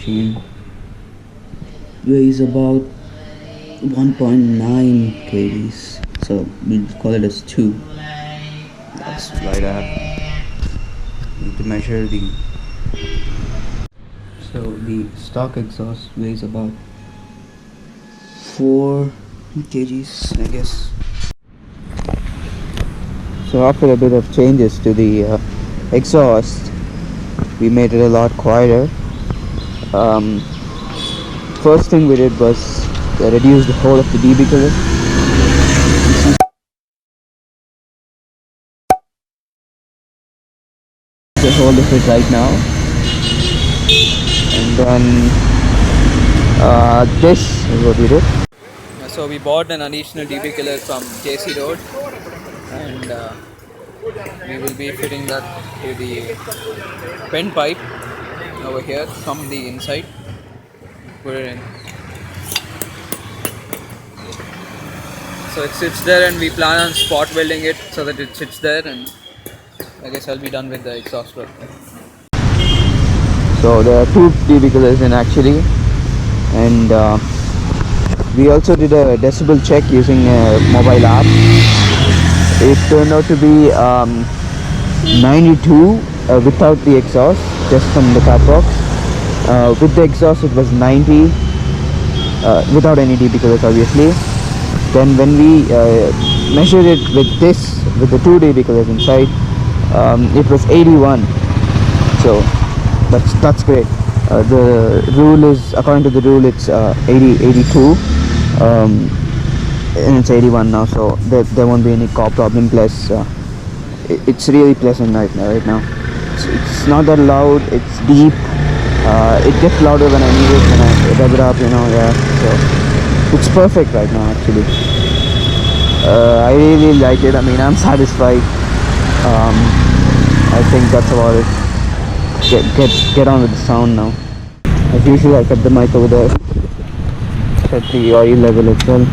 machine. Weighs about 1.9 kgs, so we'll call it as 2. That's right up. Need to measure the. So the stock exhaust weighs about 4 kgs, I guess. So after a bit of changes to the exhaust, we made it a lot quieter. First thing we did was reduce the hole of the dB color. The hole of it right now, and then this is what we did. So we bought an additional dB killer from KC Road, and we will be fitting that to the pen pipe over here from the inside. Put it in. So it sits there, and we plan on spot welding it so that it sits there, and I guess I'll be done with the exhaust work. So there are 2 dB killers in actually, and we also did a decibel check using a mobile app. It turned out to be 92 without the exhaust, just from the approx. With the exhaust it was 90 without any dB killers obviously. Then when we measured it with the 2 dB killers inside, it was 81. So that's great. The rule is, according to the rule, it's 82, and it's 81 now, so there won't be any core problem. Plus it's really pleasant right now. It's not that loud, it's deep. It gets louder when I need it, when I rev it up, yeah. So it's perfect right now actually. I really like it. I mean, I'm satisfied. I think that's about it. Get on with the sound now. As usual, I cut the mic over there, set the oil level as well.